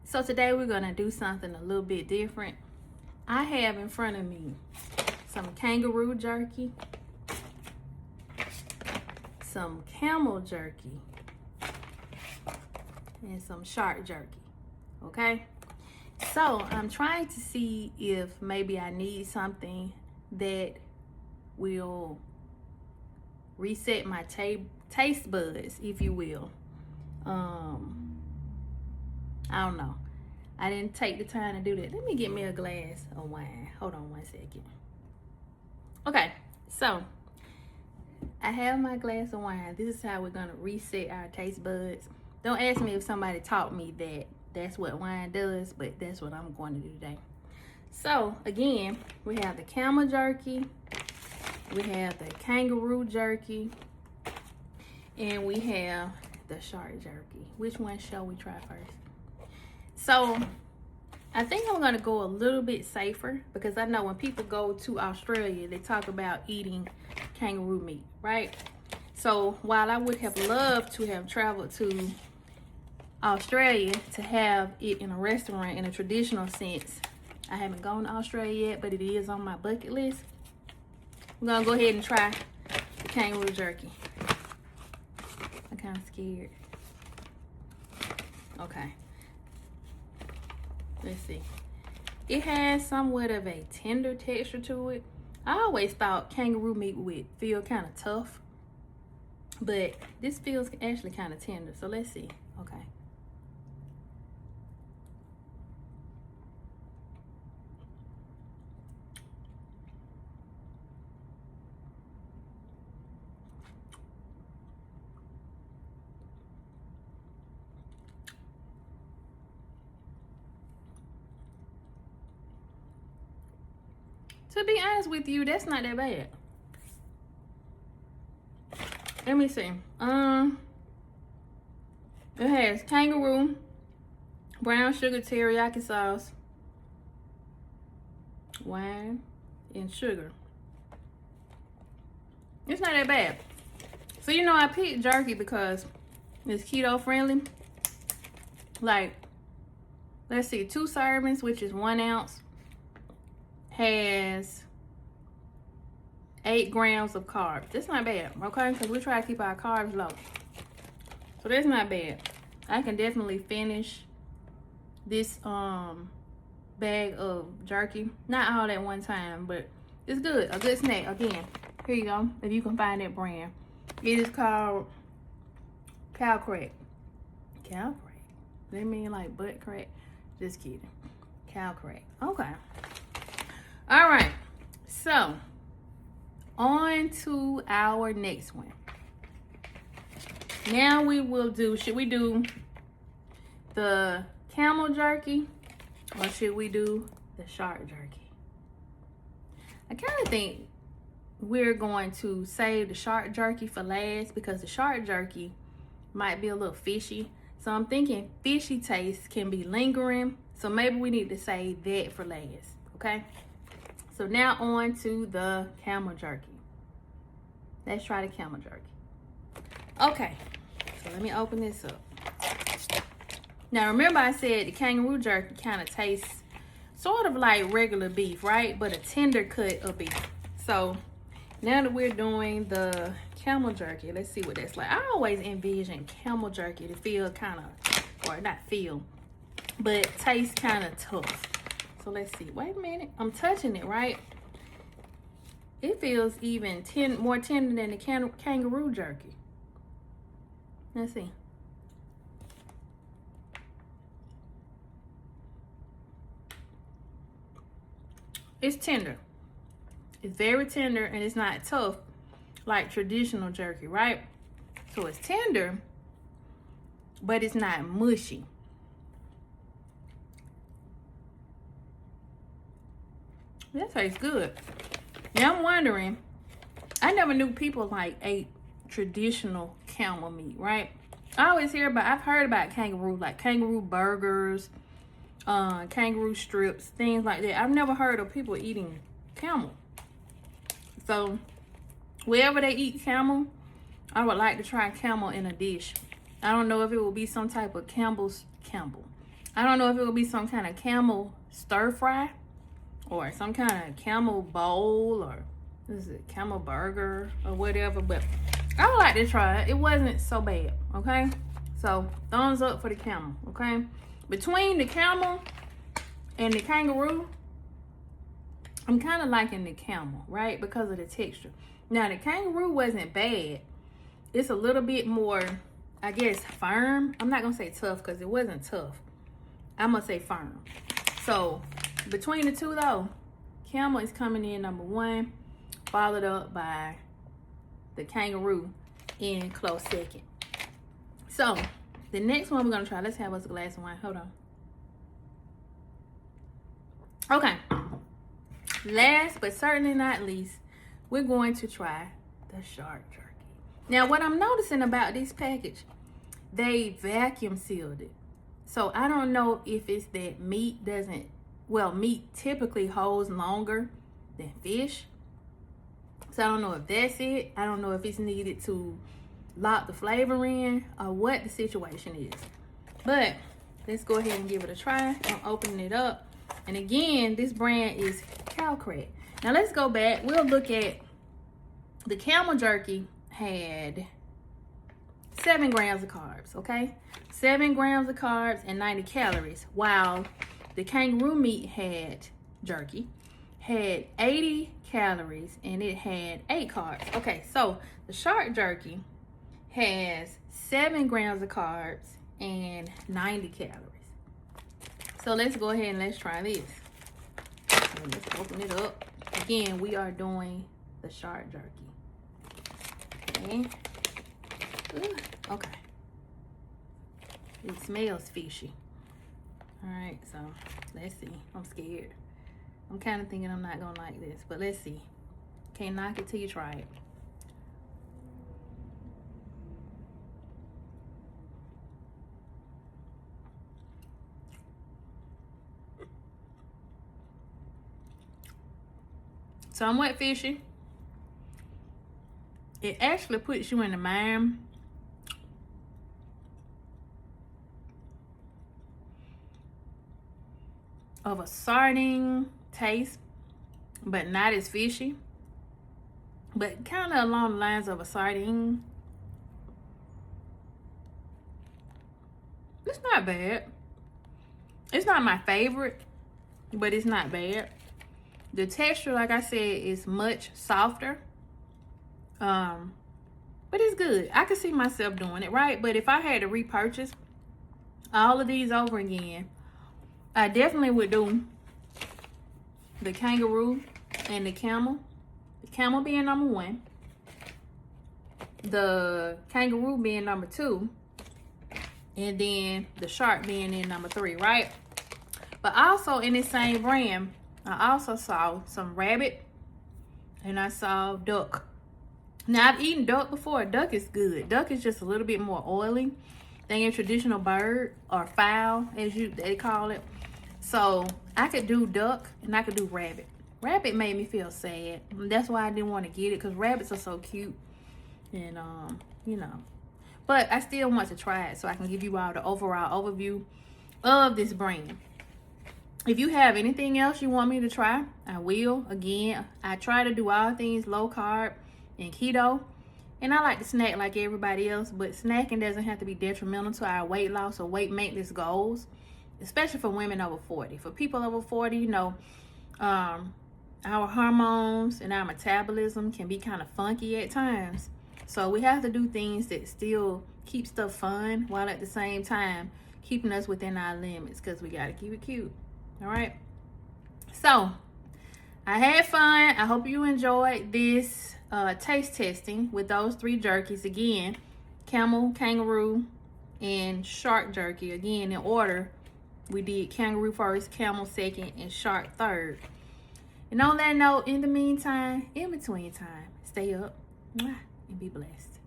So today we're gonna do something a little bit different. I have in front of me some kangaroo jerky, some camel jerky, and some shark jerky, okay? So I'm trying to see if maybe I need something that will reset my taste buds, if you will. I don't know. I didn't take the time to do that. Let me get me a glass of wine. Hold on one second. Okay, so I have my glass of wine. This is how we're gonna reset our taste buds. Don't ask me if somebody taught me that that's what wine does, but that's what I'm going to do today. So again, we have the camel jerky, we have the kangaroo jerky, and we have the shark jerky. Which one shall we try first? So I think I'm gonna go a little bit safer because I know when people go to Australia, they talk about eating kangaroo meat, right? So while I would have loved to have traveled to Australia to have it in a restaurant in a traditional sense, I haven't gone to Australia yet, but it is on my bucket list. I'm gonna go ahead and try the kangaroo jerky. I'm kind of scared. Okay. Let's see. It has somewhat of a tender texture to it. I always thought kangaroo meat would feel kind of tough, but this feels actually kind of tender. So let's see. Okay. To be honest with you, that's not that bad. Let me see. It has kangaroo, brown sugar teriyaki sauce, wine, and sugar. It's not that bad. So you know I picked jerky because it's keto friendly. Like, let's see, 2 servings, which is 1 ounce, has 8 grams of carbs. That's not bad, okay? Because we try to keep our carbs low. So that's not bad. I can definitely finish this bag of jerky. Not all at one time, but it's good. A good snack. Again, here you go. If you can find that brand. It is called cow crack. Cow crack? That mean like butt crack? Just kidding. Cow crack. Okay. All right, so on to our next one. Now we will do, should we do the camel jerky or should we do the shark jerky? I kind of think we're going to save the shark jerky for last because the shark jerky might be a little fishy. So I'm thinking fishy taste can be lingering. So maybe we need to save that for last, okay? So now on to the camel jerky. Let's try the camel jerky. Okay, so let me open this up. Now remember I said the kangaroo jerky kind of tastes sort of like regular beef, right? But a tender cut of beef. So now that we're doing the camel jerky, let's see what that's like. I always envision camel jerky to feel kind of, or not feel, but taste kind of tough. So let's see. Wait a minute. I'm touching it, right? It feels even more tender than the kangaroo jerky. Let's see. It's tender. It's very tender and it's not tough like traditional jerky, right? So it's tender, but it's not mushy. That tastes good. Now I'm wondering, I never knew people like ate traditional camel meat, right? I always hear about, I've heard about kangaroo, like kangaroo burgers, kangaroo strips, things like that. I've never heard of people eating camel. So wherever they eat camel, I would like to try camel in a dish. I don't know if it will be some type of Campbell. I don't know if it will be some kind of camel stir fry or some kind of camel bowl or is it camel burger or whatever, but I would like to try it. It wasn't so bad, okay? So thumbs up for the camel, okay? Between the camel and the kangaroo, I'm kind of liking the camel, right? Because of the texture. Now the kangaroo wasn't bad. It's a little bit more, I guess, firm. I'm not gonna say tough because it wasn't tough. I'm gonna say firm. So between the two though, camel is coming in number 1, followed up by the kangaroo in close second. So the next one we're gonna try, let's have us a glass of wine. Hold on. Okay. Last but certainly not least, we're going to try the shark jerky. Now what I'm noticing about this package, they vacuum sealed it. So I don't know if it's that meat doesn't, well, meat typically holds longer than fish. So I don't know if that's it. I don't know if it's needed to lock the flavor in or what the situation is. But let's go ahead and give it a try. I'm opening it up. And again, this brand is Cow Crack. Now let's go back. We'll look at the camel jerky had 7 grams of carbs, okay? 7 grams of carbs and 90 calories, while the kangaroo meat had 80 calories and it had 8 carbs. Okay, so the shark jerky has 7 grams of carbs and 90 calories. So let's go ahead and let's try this. And let's open it up. Again, we are doing the shark jerky. Okay. Ooh, okay. It smells fishy. All right, so let's see. I'm scared. I'm kind of thinking I'm not gonna like this, but let's see. Can't knock it till you try it. Somewhat fishy. It actually puts you in the mind of a sardine taste, but not as fishy, but kind of along the lines of a sardine. It's not bad. It's not my favorite, but it's not bad. The texture, like I said, is much softer. But it's good. I could see myself doing it, right? But if I had to repurchase all of these over again, I definitely would do the kangaroo and the camel. The camel being number 1. The kangaroo being number 2. And then the shark being in number 3, right? But also in the same brand, I also saw some rabbit and I saw duck. Now I've eaten duck before. Duck is good. Duck is just a little bit more oily than your traditional bird or fowl, as they call it. So I could do duck and I could do rabbit. Rabbit made me feel sad. That's why I didn't want to get it, because rabbits are so cute. And you know. But I still want to try it so I can give you all the overall overview of this brand. If you have anything else you want me to try, I will. Again, I try to do all things low carb and keto. And I like to snack like everybody else, but snacking doesn't have to be detrimental to our weight loss or weight maintenance goals, especially for women over 40. For people over 40, you know, our hormones and our metabolism can be kind of funky at times. So we have to do things that still keep stuff fun while at the same time keeping us within our limits, because we got to keep it cute. All right. So I had fun. I hope you enjoyed this taste testing with those 3 jerkies. Again, camel, kangaroo, and shark jerky. Again, in order, we did kangaroo first, camel second, and shark third. And on that note, in the meantime, in between time, stay up and be blessed.